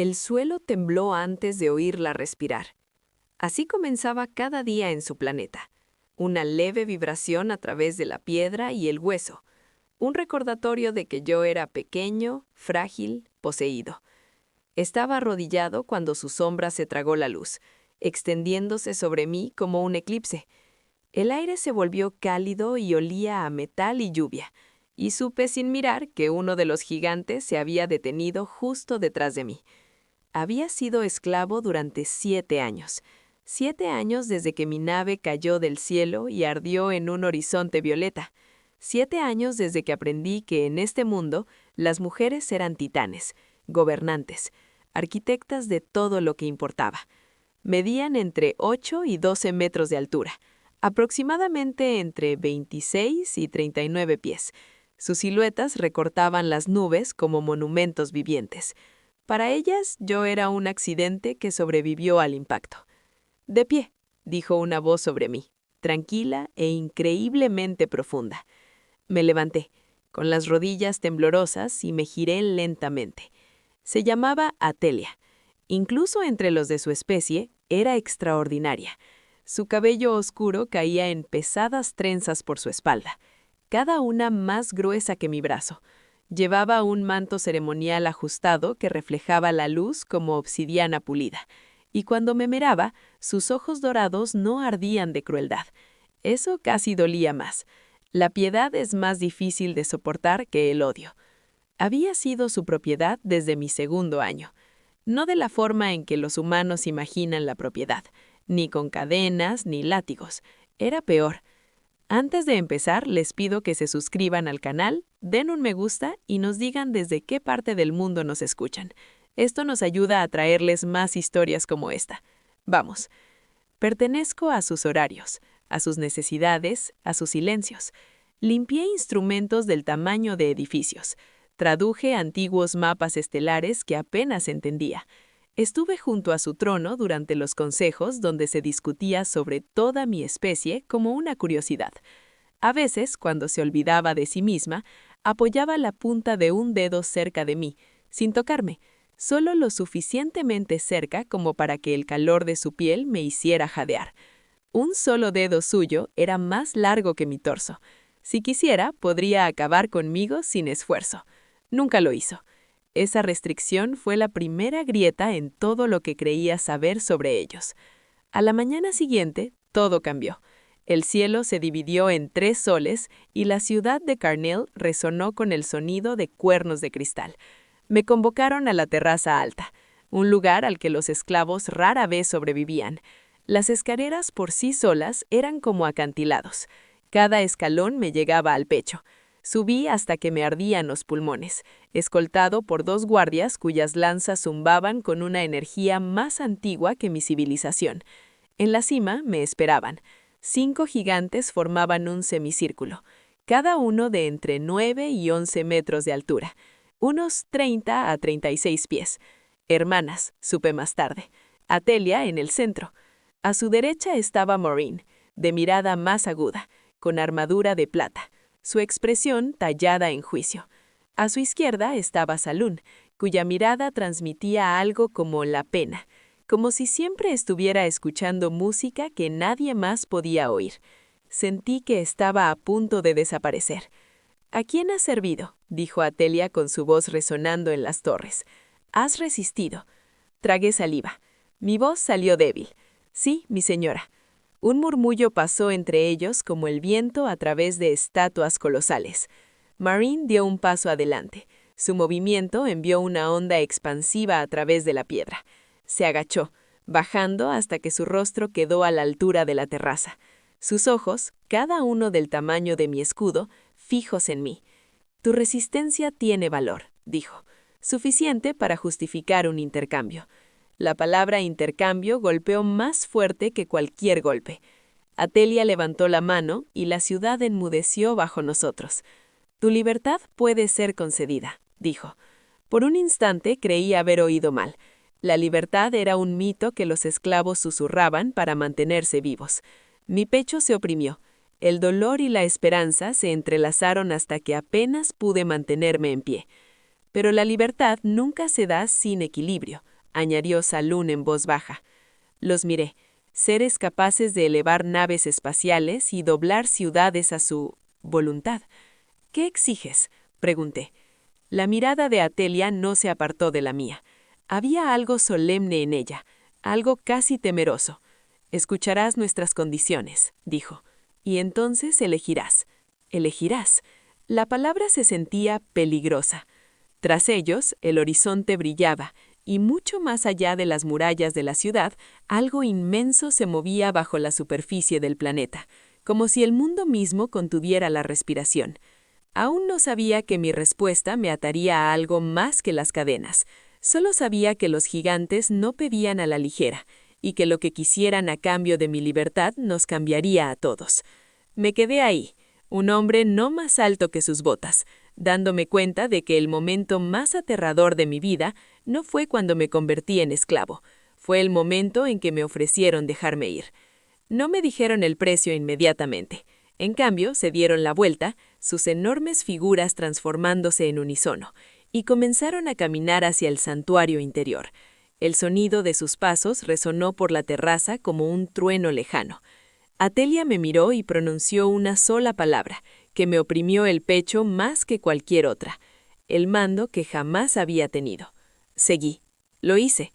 El suelo tembló antes de oírla respirar. Así comenzaba cada día en su planeta. Una leve vibración a través de la piedra y el hueso. Un recordatorio de que yo era pequeño, frágil, poseído. Estaba arrodillado cuando su sombra se tragó la luz, extendiéndose sobre mí como un eclipse. El aire se volvió cálido y olía a metal y lluvia, y supe sin mirar que uno de los gigantes se había detenido justo detrás de mí. Había sido esclavo durante 7 años. 7 años desde que mi nave cayó del cielo y ardió en un horizonte violeta. 7 años desde que aprendí que en este mundo las mujeres eran titanes, gobernantes, arquitectas de todo lo que importaba. Medían entre 8 y 12 metros de altura, aproximadamente entre 26 y 39 pies. Sus siluetas recortaban las nubes como monumentos vivientes. Para ellas, yo era un accidente que sobrevivió al impacto. «De pie», dijo una voz sobre mí, tranquila e increíblemente profunda. Me levanté, con las rodillas temblorosas, y me giré lentamente. Se llamaba Atelia. Incluso entre los de su especie, era extraordinaria. Su cabello oscuro caía en pesadas trenzas por su espalda, cada una más gruesa que mi brazo. Llevaba un manto ceremonial ajustado que reflejaba la luz como obsidiana pulida, y cuando me miraba, sus ojos dorados no ardían de crueldad. Eso casi dolía más. La piedad es más difícil de soportar que el odio. Había sido su propiedad desde mi segundo año. No de la forma en que los humanos imaginan la propiedad, ni con cadenas ni látigos. Era peor. Antes de empezar, les pido que se suscriban al canal, den un me gusta y nos digan desde qué parte del mundo nos escuchan. Esto nos ayuda a traerles más historias como esta. Vamos. Pertenezco a sus horarios, a sus necesidades, a sus silencios. Limpié instrumentos del tamaño de edificios. Traduje antiguos mapas estelares que apenas entendía. Estuve junto a su trono durante los consejos donde se discutía sobre toda mi especie como una curiosidad. A veces, cuando se olvidaba de sí misma, apoyaba la punta de un dedo cerca de mí, sin tocarme, solo lo suficientemente cerca como para que el calor de su piel me hiciera jadear. Un solo dedo suyo era más largo que mi torso. Si quisiera, podría acabar conmigo sin esfuerzo. Nunca lo hizo. Esa restricción fue la primera grieta en todo lo que creía saber sobre ellos. A la mañana siguiente, todo cambió. El cielo se dividió en 3 soles y la ciudad de Carnell resonó con el sonido de cuernos de cristal. Me convocaron a la terraza alta, un lugar al que los esclavos rara vez sobrevivían. Las escaleras por sí solas eran como acantilados. Cada escalón me llegaba al pecho. Subí hasta que me ardían los pulmones, escoltado por 2 guardias cuyas lanzas zumbaban con una energía más antigua que mi civilización. En la cima me esperaban. 5 gigantes formaban un semicírculo, cada uno de entre 9 y 11 metros de altura, unos 30 a 36 pies. Hermanas, supe más tarde. Atelia en el centro. A su derecha estaba Maureen, de mirada más aguda, con armadura de plata, su expresión tallada en juicio. A su izquierda estaba Saloon, cuya mirada transmitía algo como la pena, como si siempre estuviera escuchando música que nadie más podía oír. Sentí que estaba a punto de desaparecer. «¿A quién has servido?», dijo Atelia con su voz resonando en las torres. «Has resistido». Tragué saliva. Mi voz salió débil. «Sí, mi señora». Un murmullo pasó entre ellos como el viento a través de estatuas colosales. Maureen dio un paso adelante. Su movimiento envió una onda expansiva a través de la piedra. Se agachó, bajando hasta que su rostro quedó a la altura de la terraza. Sus ojos, cada uno del tamaño de mi escudo, fijos en mí. «Tu resistencia tiene valor», dijo, «suficiente para justificar un intercambio». La palabra intercambio golpeó más fuerte que cualquier golpe. Atelia levantó la mano y la ciudad enmudeció bajo nosotros. «Tu libertad puede ser concedida», dijo. Por un instante creí haber oído mal. La libertad era un mito que los esclavos susurraban para mantenerse vivos. Mi pecho se oprimió. El dolor y la esperanza se entrelazaron hasta que apenas pude mantenerme en pie. Pero la libertad nunca se da sin equilibrio, añadió Saloon en voz baja. Los miré, seres capaces de elevar naves espaciales y doblar ciudades a su voluntad. ¿Qué exiges?, pregunté. La mirada de Atelia no se apartó de la mía. Había algo solemne en ella, algo casi temeroso. Escucharás nuestras condiciones, dijo, y entonces elegirás. Elegirás. La palabra se sentía peligrosa. Tras ellos, el horizonte brillaba, y mucho más allá de las murallas de la ciudad, algo inmenso se movía bajo la superficie del planeta, como si el mundo mismo contuviera la respiración. Aún no sabía que mi respuesta me ataría a algo más que las cadenas. Solo sabía que los gigantes no pedían a la ligera, y que lo que quisieran a cambio de mi libertad nos cambiaría a todos. Me quedé ahí, un hombre no más alto que sus botas, dándome cuenta de que el momento más aterrador de mi vida no fue cuando me convertí en esclavo, fue el momento en que me ofrecieron dejarme ir. No me dijeron el precio inmediatamente. En cambio, se dieron la vuelta, sus enormes figuras transformándose en unísono, y comenzaron a caminar hacia el santuario interior. El sonido de sus pasos resonó por la terraza como un trueno lejano. Atelia me miró y pronunció una sola palabra, que me oprimió el pecho más que cualquier otra, el mando que jamás había tenido. Seguí. Lo hice.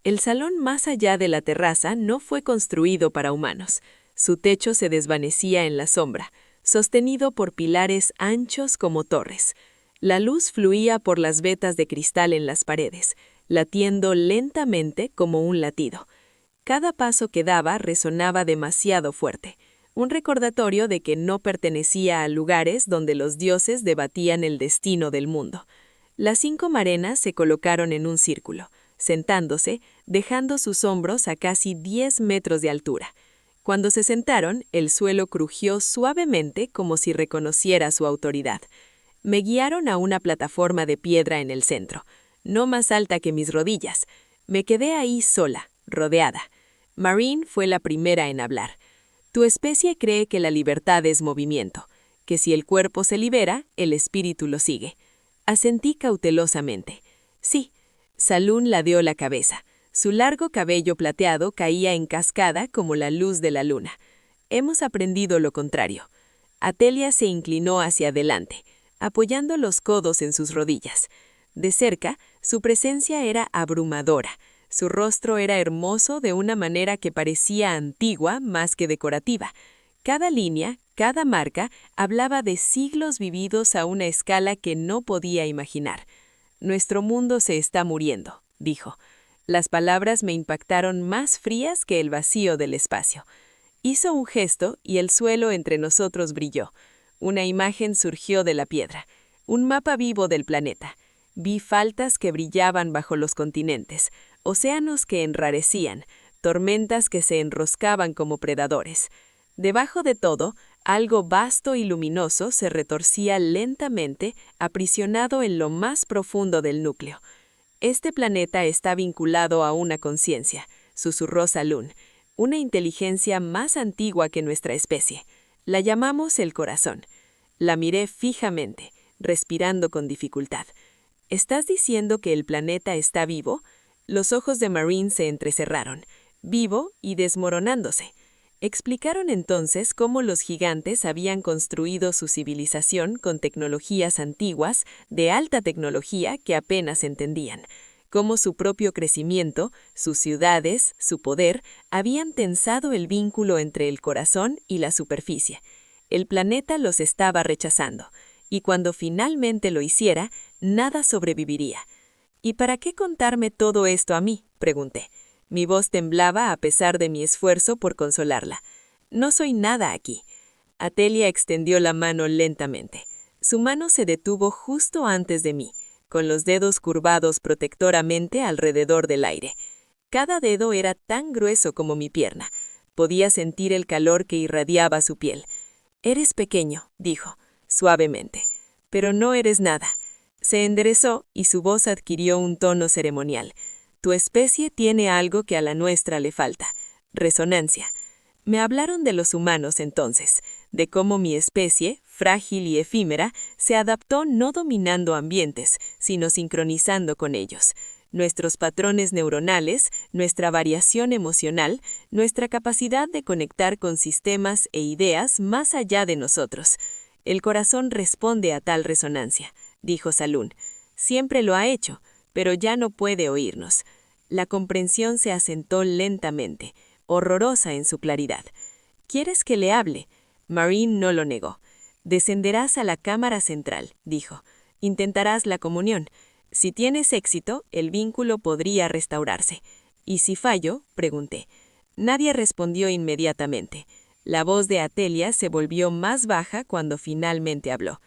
El salón más allá de la terraza no fue construido para humanos. Su techo se desvanecía en la sombra, sostenido por pilares anchos como torres. La luz fluía por las vetas de cristal en las paredes, latiendo lentamente como un latido. Cada paso que daba resonaba demasiado fuerte, un recordatorio de que no pertenecía a lugares donde los dioses debatían el destino del mundo. Las 5 marenas se colocaron en un círculo, sentándose, dejando sus hombros a casi 10 metros de altura. Cuando se sentaron, el suelo crujió suavemente como si reconociera su autoridad. Me guiaron a una plataforma de piedra en el centro, no más alta que mis rodillas. Me quedé ahí sola, rodeada. Marine fue la primera en hablar. Tu especie cree que la libertad es movimiento, que si el cuerpo se libera, el espíritu lo sigue. Asentí cautelosamente. Sí. Saloon ladeó la cabeza. Su largo cabello plateado caía en cascada como la luz de la luna. Hemos aprendido lo contrario. Atelia se inclinó hacia adelante, apoyando los codos en sus rodillas. De cerca, su presencia era abrumadora. Su rostro era hermoso de una manera que parecía antigua más que decorativa. Cada línea, cada marca, hablaba de siglos vividos a una escala que no podía imaginar. Nuestro mundo se está muriendo, dijo. Las palabras me impactaron más frías que el vacío del espacio. Hizo un gesto y el suelo entre nosotros brilló. Una imagen surgió de la piedra, un mapa vivo del planeta. Vi faltas que brillaban bajo los continentes, océanos que enrarecían, tormentas que se enroscaban como predadores. Debajo de todo, algo vasto y luminoso se retorcía lentamente, aprisionado en lo más profundo del núcleo. Este planeta está vinculado a una conciencia, susurró Saloon, una inteligencia más antigua que nuestra especie. La llamamos el corazón. La miré fijamente, respirando con dificultad. ¿Estás diciendo que el planeta está vivo? Los ojos de Marine se entrecerraron, vivo y desmoronándose. Explicaron entonces cómo los gigantes habían construido su civilización con tecnologías antiguas, de alta tecnología que apenas entendían, cómo su propio crecimiento, sus ciudades, su poder, habían tensado el vínculo entre el corazón y la superficie. El planeta los estaba rechazando, y cuando finalmente lo hiciera, nada sobreviviría. ¿Y para qué contarme todo esto a mí?, pregunté. Mi voz temblaba a pesar de mi esfuerzo por consolarla. No soy nada aquí. Atelia extendió la mano lentamente. Su mano se detuvo justo antes de mí, con los dedos curvados protectoramente alrededor del aire. Cada dedo era tan grueso como mi pierna. Podía sentir el calor que irradiaba su piel. «Eres pequeño», dijo, suavemente, «pero no eres nada». Se enderezó y su voz adquirió un tono ceremonial. Tu especie tiene algo que a la nuestra le falta, resonancia. Me hablaron de los humanos entonces, de cómo mi especie, frágil y efímera, se adaptó no dominando ambientes, sino sincronizando con ellos. nuestros patrones neuronales, nuestra variación emocional, nuestra capacidad de conectar con sistemas e ideas más allá de nosotros. El corazón responde a tal resonancia, dijo Salún. Siempre lo ha hecho, pero ya no puede oírnos. La comprensión se asentó lentamente, horrorosa en su claridad. ¿Quieres que le hable? Marine no lo negó. Descenderás a la cámara central, dijo. Intentarás la comunión. Si tienes éxito, el vínculo podría restaurarse. ¿Y si fallo? Pregunté. Nadie respondió inmediatamente. La voz de Atelia se volvió más baja cuando finalmente habló.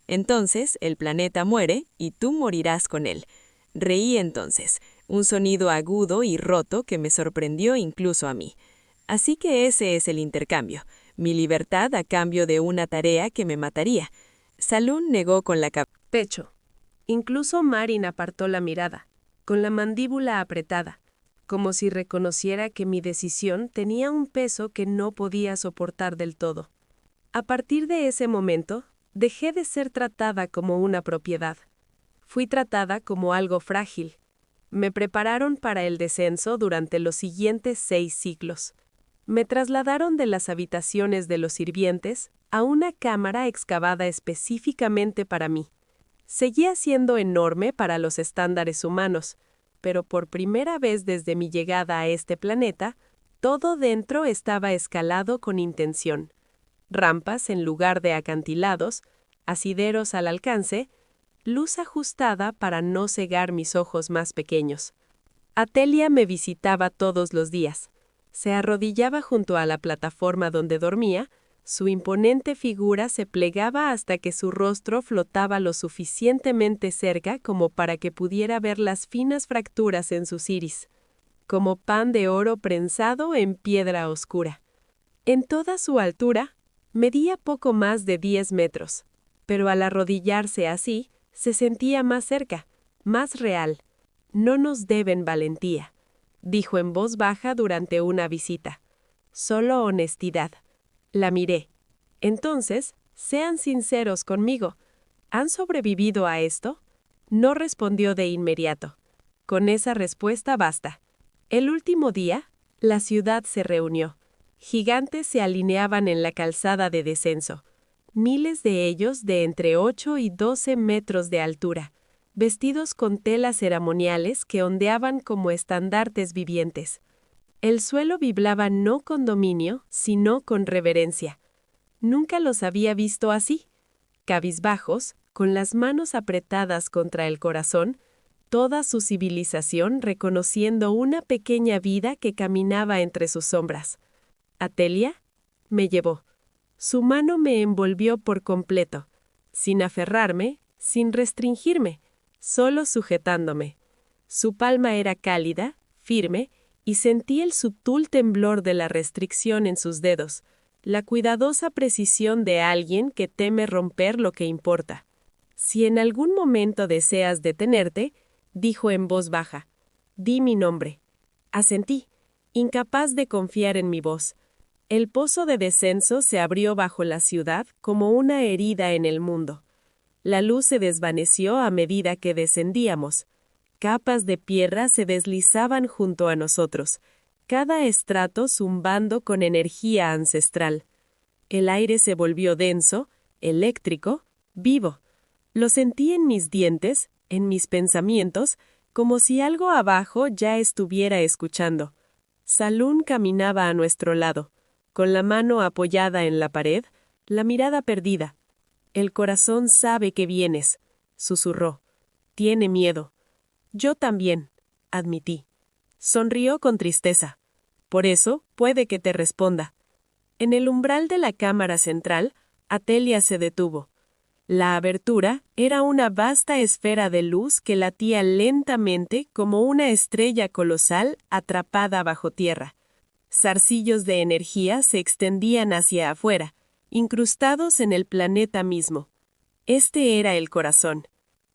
Entonces el planeta muere y tú morirás con él. Reí entonces, un sonido agudo y roto que me sorprendió incluso a mí. Así que ese es el intercambio, mi libertad a cambio de una tarea que me mataría. Salún negó con la cabeza. Pecho. Incluso Marin apartó la mirada, con la mandíbula apretada, como si reconociera que mi decisión tenía un peso que no podía soportar del todo. A partir de ese momento, dejé de ser tratada como una propiedad. Fui tratada como algo frágil. Me prepararon para el descenso durante los siguientes 6 ciclos. Me trasladaron de las habitaciones de los sirvientes a una cámara excavada específicamente para mí. Seguía siendo enorme para los estándares humanos, pero por primera vez desde mi llegada a este planeta, todo dentro estaba escalado con intención. Rampas en lugar de acantilados, asideros al alcance, luz ajustada para no cegar mis ojos más pequeños. Atelia me visitaba todos los días. Se arrodillaba junto a la plataforma donde dormía. Su imponente figura se plegaba hasta que su rostro flotaba lo suficientemente cerca como para que pudiera ver las finas fracturas en sus iris, como pan de oro prensado en piedra oscura. En toda su altura, medía poco más de 10 metros, pero al arrodillarse así, se sentía más cerca, más real. No nos deben valentía, dijo en voz baja durante una visita. Solo honestidad. La miré. Entonces, sean sinceros conmigo. ¿Han sobrevivido a esto? No respondió de inmediato. Con esa respuesta basta. El último día, la ciudad se reunió. Gigantes se alineaban en la calzada de descenso. Miles de ellos de entre 8 y 12 metros de altura, vestidos con telas ceremoniales que ondeaban como estandartes vivientes. El suelo vibraba no con dominio, sino con reverencia. Nunca los había visto así. Cabizbajos, con las manos apretadas contra el corazón, toda su civilización reconociendo una pequeña vida que caminaba entre sus sombras. Atelia me llevó. Su mano me envolvió por completo, sin aferrarme, sin restringirme, solo sujetándome. Su palma era cálida, firme, y sentí el sutil temblor de la restricción en sus dedos, la cuidadosa precisión de alguien que teme romper lo que importa. Si en algún momento deseas detenerte, dijo en voz baja, di mi nombre. Asentí, incapaz de confiar en mi voz. El pozo de descenso se abrió bajo la ciudad como una herida en el mundo. La luz se desvaneció a medida que descendíamos. Capas de piedra se deslizaban junto a nosotros, cada estrato zumbando con energía ancestral. El aire se volvió denso, eléctrico, vivo. Lo sentí en mis dientes, en mis pensamientos, como si algo abajo ya estuviera escuchando. Salún caminaba a nuestro lado, con la mano apoyada en la pared, la mirada perdida. El corazón sabe que vienes, susurró. Tiene miedo. Yo también, admití. Sonrió con tristeza. Por eso, puede que te responda. En el umbral de la cámara central, Atelia se detuvo. La abertura era una vasta esfera de luz que latía lentamente como una estrella colosal atrapada bajo tierra. Zarcillos de energía se extendían hacia afuera, incrustados en el planeta mismo. Este era el corazón.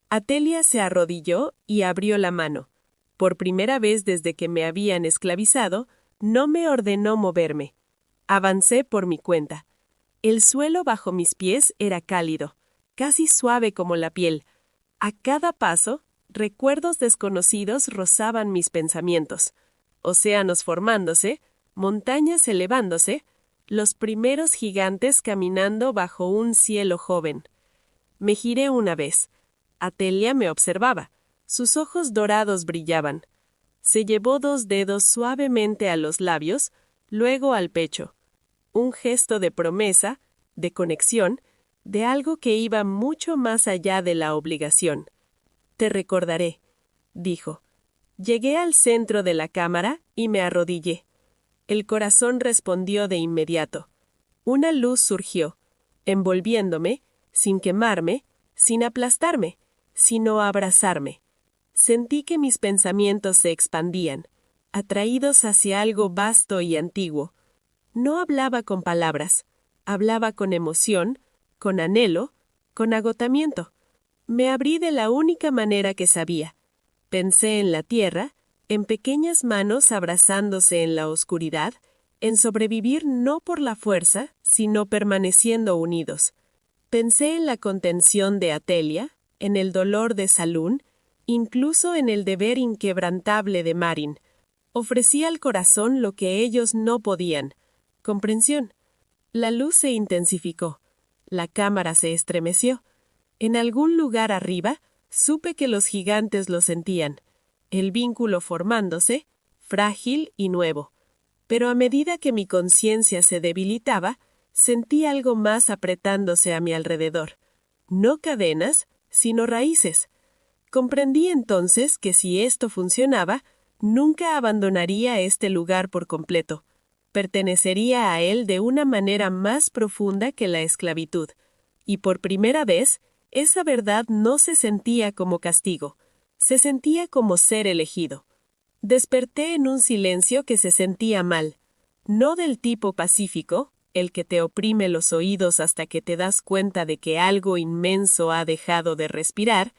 Atelia se arrodilló y abrió la mano. Por primera vez desde que me habían esclavizado, no me ordenó moverme. Avancé por mi cuenta. El suelo bajo mis pies era cálido, casi suave como la piel. A cada paso, recuerdos desconocidos rozaban mis pensamientos. Océanos formándose, montañas elevándose, los primeros gigantes caminando bajo un cielo joven. Me giré una vez. Atelia me observaba. Sus ojos dorados brillaban. Se llevó 2 dedos suavemente a los labios, luego al pecho. Un gesto de promesa, de conexión, de algo que iba mucho más allá de la obligación. «Te recordaré», dijo. Llegué al centro de la cámara y me arrodillé. El corazón respondió de inmediato. Una luz surgió, envolviéndome, sin quemarme, sin aplastarme, sino abrazarme. Sentí que mis pensamientos se expandían, atraídos hacia algo vasto y antiguo. No hablaba con palabras, hablaba con emoción, con anhelo, con agotamiento. Me abrí de la única manera que sabía. Pensé en la tierra, en pequeñas manos abrazándose en la oscuridad, en sobrevivir no por la fuerza, sino permaneciendo unidos. Pensé en la contención de Atelia, en el dolor de Salún, incluso en el deber inquebrantable de Marin. Ofrecí al corazón lo que ellos no podían: comprensión. La luz se intensificó. La cámara se estremeció. En algún lugar arriba, supe que los gigantes lo sentían. El vínculo formándose, frágil y nuevo. Pero a medida que mi conciencia se debilitaba, sentí algo más apretándose a mi alrededor. No cadenas, sino raíces. Comprendí entonces que si esto funcionaba, nunca abandonaría este lugar por completo. Pertenecería a él de una manera más profunda que la esclavitud. Y por primera vez, esa verdad no se sentía como castigo. Se sentía como ser elegido. Desperté en un silencio que se sentía mal. No del tipo pacífico, el que te oprime los oídos hasta que te das cuenta de que algo inmenso ha dejado de respirar.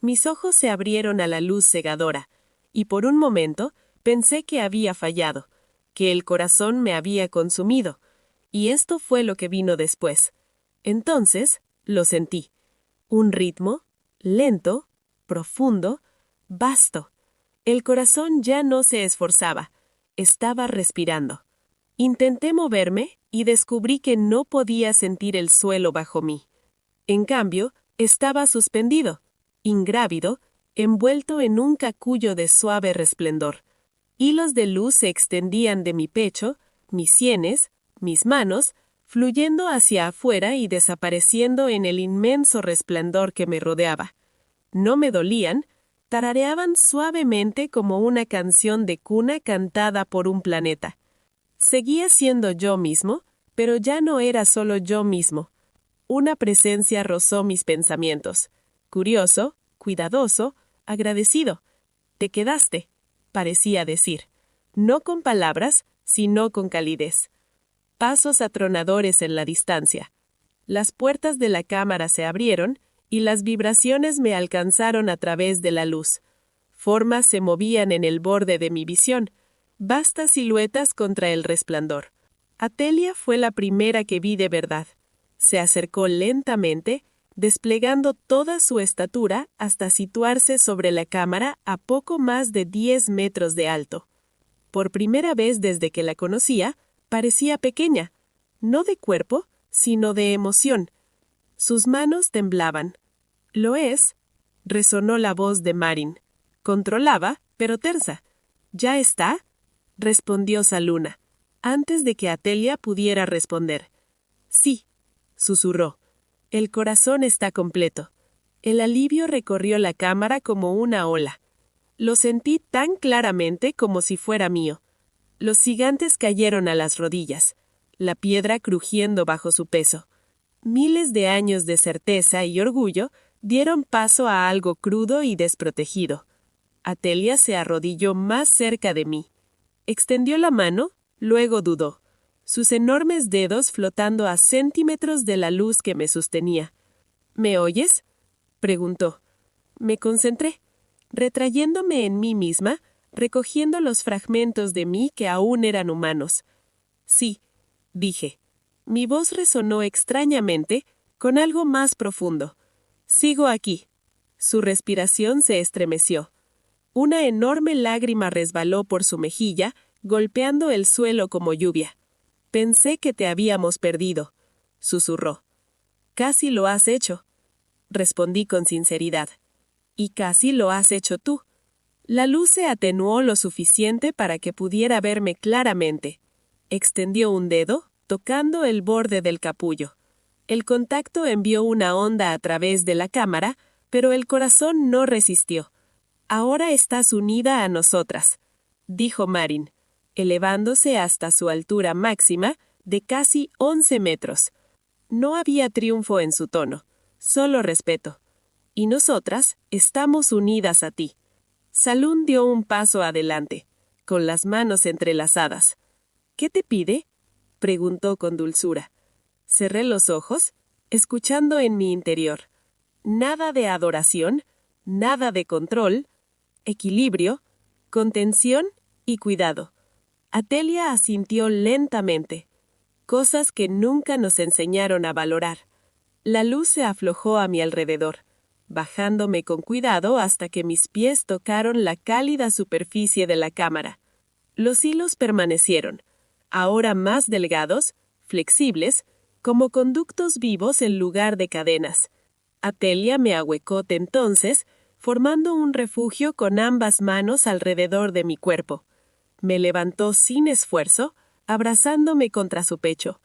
Mis ojos se abrieron a la luz cegadora, y por un momento pensé que había fallado, que el corazón me había consumido, y esto fue lo que vino después. Entonces, lo sentí. Un ritmo, lento, profundo, vasto. El corazón ya no se esforzaba, estaba respirando. Intenté moverme y descubrí que no podía sentir el suelo bajo mí. En cambio, estaba suspendido, ingrávido, envuelto en un capullo de suave resplendor. Hilos de luz se extendían de mi pecho, mis sienes, mis manos, fluyendo hacia afuera y desapareciendo en el inmenso resplandor que me rodeaba. No me dolían, tarareaban suavemente como una canción de cuna cantada por un planeta. Seguía siendo yo mismo, pero ya no era solo yo mismo. Una presencia rozó mis pensamientos. Curioso, cuidadoso, agradecido. «Te quedaste», parecía decir. No con palabras, sino con calidez. Pasos atronadores en la distancia. Las puertas de la cámara se abrieron y las vibraciones me alcanzaron a través de la luz. Formas se movían en el borde de mi visión, vastas siluetas contra el resplandor. Atelia fue la primera que vi de verdad. Se acercó lentamente, desplegando toda su estatura hasta situarse sobre la cámara a poco más de 10 metros de alto. Por primera vez desde que la conocía, parecía pequeña, no de cuerpo, sino de emoción. Sus manos temblaban. «¿Lo es?», resonó la voz de Marin. Controlaba, pero tersa. «¿Ya está?», respondió Saluna, antes de que Atelia pudiera responder. «Sí», susurró. «El corazón está completo». El alivio recorrió la cámara como una ola. Lo sentí tan claramente como si fuera mío. Los gigantes cayeron a las rodillas, la piedra crujiendo bajo su peso. Miles de años de certeza y orgullo dieron paso a algo crudo y desprotegido. Atelia se arrodilló más cerca de mí. Extendió la mano, luego dudó, sus enormes dedos flotando a centímetros de la luz que me sostenía. «¿Me oyes?», preguntó. Me concentré, retrayéndome en mí misma, recogiendo los fragmentos de mí que aún eran humanos. «Sí», dije. Mi voz resonó extrañamente, con algo más profundo. «Sigo aquí». Su respiración se estremeció. Una enorme lágrima resbaló por su mejilla, golpeando el suelo como lluvia. «Pensé que te habíamos perdido», susurró. «Casi lo has hecho», respondí con sinceridad. «Y casi lo has hecho tú». La luz se atenuó lo suficiente para que pudiera verme claramente. Extendió un dedo, tocando el borde del capullo. El contacto envió una onda a través de la cámara, pero el corazón no resistió. «Ahora estás unida a nosotras», dijo Marin, elevándose hasta su altura máxima de casi 11 metros. No había triunfo en su tono, solo respeto. «Y nosotras estamos unidas a ti». Salún dio un paso adelante, con las manos entrelazadas. «¿Qué te pide?», preguntó con dulzura. Cerré los ojos, escuchando en mi interior. Nada de adoración, nada de control, equilibrio, contención y cuidado. Atelia asintió lentamente, cosas que nunca nos enseñaron a valorar. La luz se aflojó a mi alrededor, bajándome con cuidado hasta que mis pies tocaron la cálida superficie de la cámara. Los hilos permanecieron, ahora más delgados, flexibles, como conductos vivos en lugar de cadenas. Atelia me ahuecó entonces, formando un refugio con ambas manos alrededor de mi cuerpo. Me levantó sin esfuerzo, abrazándome contra su pecho.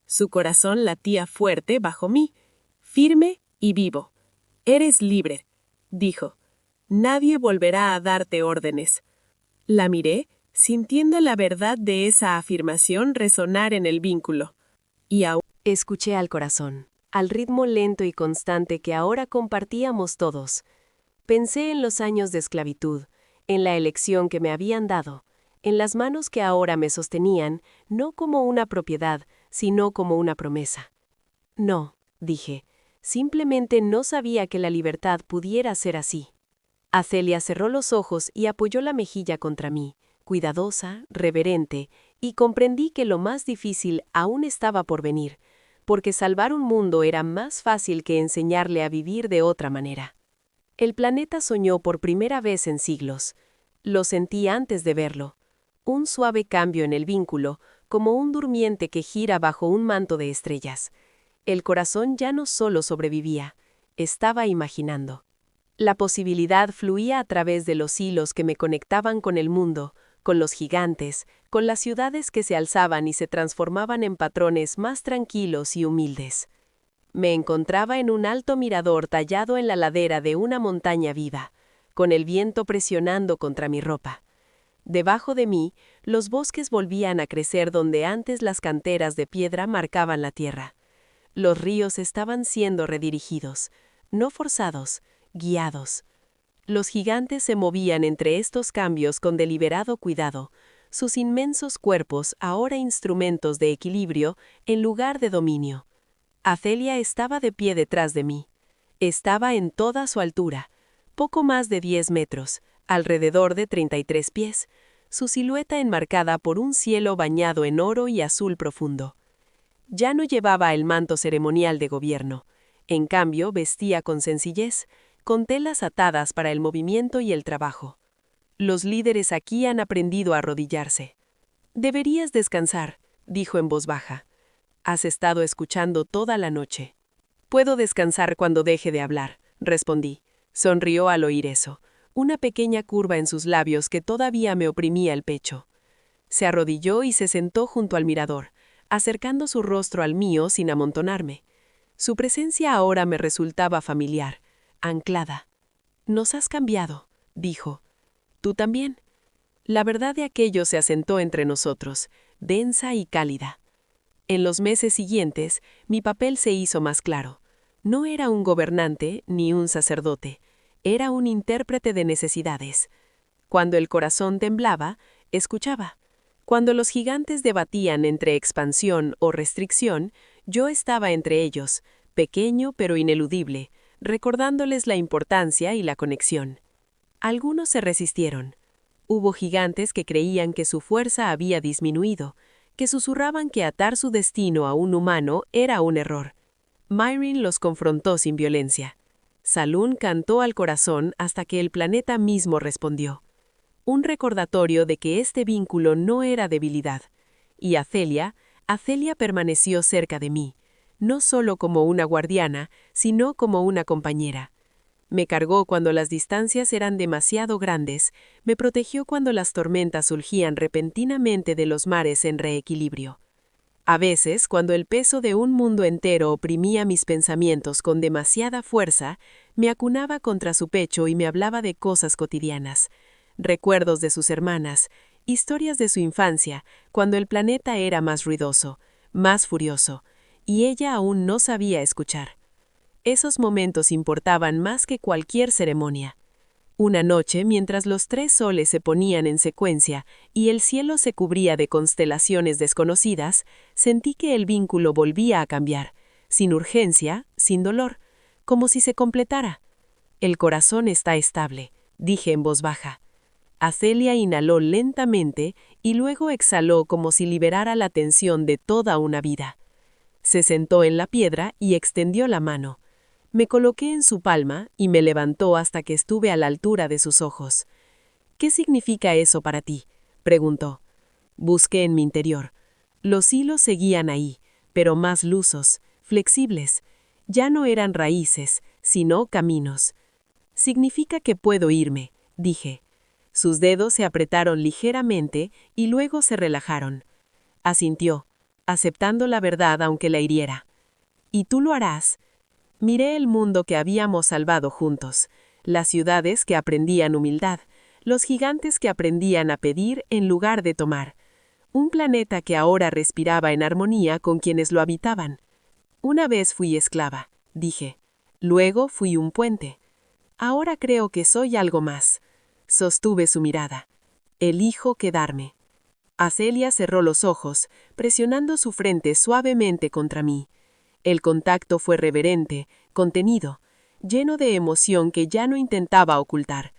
Su corazón latía fuerte bajo mí, firme y vivo. «Eres libre», dijo. «Nadie volverá a darte órdenes». La miré, sintiendo la verdad de esa afirmación resonar en el vínculo. Y aún escuché al corazón, al ritmo lento y constante que ahora compartíamos todos. Pensé en los años de esclavitud, en la elección que me habían dado, en las manos que ahora me sostenían, no como una propiedad, sino como una promesa. «No», dije, simplemente no sabía que la libertad pudiera ser así. Atelia cerró los ojos y apoyó la mejilla contra mí, cuidadosa, reverente, y comprendí que lo más difícil aún estaba por venir, porque salvar un mundo era más fácil que enseñarle a vivir de otra manera. El planeta soñó por primera vez en siglos. Lo sentí antes de verlo. Un suave cambio en el vínculo, como un durmiente que gira bajo un manto de estrellas. El corazón ya no solo sobrevivía, estaba imaginando. La posibilidad fluía a través de los hilos que me conectaban con el mundo, con los gigantes, con las ciudades que se alzaban y se transformaban en patrones más tranquilos y humildes. Me encontraba en un alto mirador tallado en la ladera de una montaña viva, con el viento presionando contra mi ropa. Debajo de mí, los bosques volvían a crecer donde antes las canteras de piedra marcaban la tierra. Los ríos estaban siendo redirigidos, no forzados, guiados. Los gigantes se movían entre estos cambios con deliberado cuidado, sus inmensos cuerpos ahora instrumentos de equilibrio en lugar de dominio. Atelia estaba de pie detrás de mí. Estaba en toda su altura, poco más de 10 metros, alrededor de 33 pies, su silueta enmarcada por un cielo bañado en oro y azul profundo. Ya no llevaba el manto ceremonial de gobierno, en cambio vestía con sencillez, con telas atadas para el movimiento y el trabajo. Los líderes aquí han aprendido a arrodillarse. «Deberías descansar», dijo en voz baja. «Has estado escuchando toda la noche». «Puedo descansar cuando deje de hablar», respondí. Sonrió al oír eso, una pequeña curva en sus labios que todavía me oprimía el pecho. Se arrodilló y se sentó junto al mirador, acercando su rostro al mío sin amontonarme. Su presencia ahora me resultaba familiar, anclada. «Nos has cambiado», dijo. «Tú también». La verdad de aquello se asentó entre nosotros, densa y cálida. En los meses siguientes, mi papel se hizo más claro. No era un gobernante ni un sacerdote, era un intérprete de necesidades. Cuando el corazón temblaba, escuchaba. Cuando los gigantes debatían entre expansión o restricción, yo estaba entre ellos, pequeño pero ineludible, recordándoles la importancia y la conexión. Algunos se resistieron. Hubo gigantes que creían que su fuerza había disminuido, que susurraban que atar su destino a un humano era un error. Myrin los confrontó sin violencia. Salún cantó al corazón hasta que el planeta mismo respondió. Un recordatorio de que este vínculo no era debilidad. Y Azelia permaneció cerca de mí, no solo como una guardiana, sino como una compañera. Me cargó cuando las distancias eran demasiado grandes, me protegió cuando las tormentas surgían repentinamente de los mares en reequilibrio. A veces, cuando el peso de un mundo entero oprimía mis pensamientos con demasiada fuerza, me acunaba contra su pecho y me hablaba de cosas cotidianas, recuerdos de sus hermanas, historias de su infancia, cuando el planeta era más ruidoso, más furioso, y ella aún no sabía escuchar. Esos momentos importaban más que cualquier ceremonia. Una noche, mientras los 3 soles se ponían en secuencia y el cielo se cubría de constelaciones desconocidas, sentí que el vínculo volvía a cambiar, sin urgencia, sin dolor, como si se completara. El corazón está estable, dije en voz baja. Azelia inhaló lentamente y luego exhaló como si liberara la tensión de toda una vida. Se sentó en la piedra y extendió la mano. Me coloqué en su palma y me levantó hasta que estuve a la altura de sus ojos. «¿Qué significa eso para ti?», preguntó. Busqué en mi interior. Los hilos seguían ahí, pero más lusos, flexibles. Ya no eran raíces, sino caminos. «Significa que puedo irme», dije. Sus dedos se apretaron ligeramente y luego se relajaron. Asintió, aceptando la verdad aunque la hiriera. «¿Y tú lo harás?». Miré el mundo que habíamos salvado juntos, las ciudades que aprendían humildad, los gigantes que aprendían a pedir en lugar de tomar, un planeta que ahora respiraba en armonía con quienes lo habitaban. Una vez fui esclava, dije. Luego fui un puente. Ahora creo que soy algo más. Sostuve su mirada. Elijo quedarme. Azelia cerró los ojos, presionando su frente suavemente contra mí. El contacto fue reverente, contenido, lleno de emoción que ya no intentaba ocultar.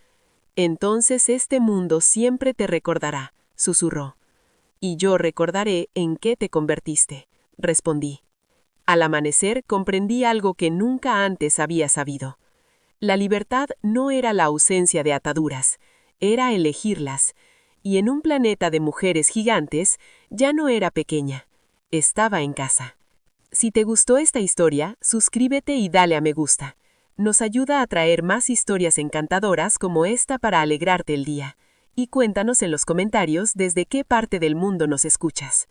«Entonces este mundo siempre te recordará», susurró. «Y yo recordaré en qué te convertiste», respondí. Al amanecer comprendí algo que nunca antes había sabido. La libertad no era la ausencia de ataduras, era elegirlas, y en un planeta de mujeres gigantes ya no era pequeña, estaba en casa. Si te gustó esta historia, suscríbete y dale a me gusta. Nos ayuda a traer más historias encantadoras como esta para alegrarte el día. Y cuéntanos en los comentarios desde qué parte del mundo nos escuchas.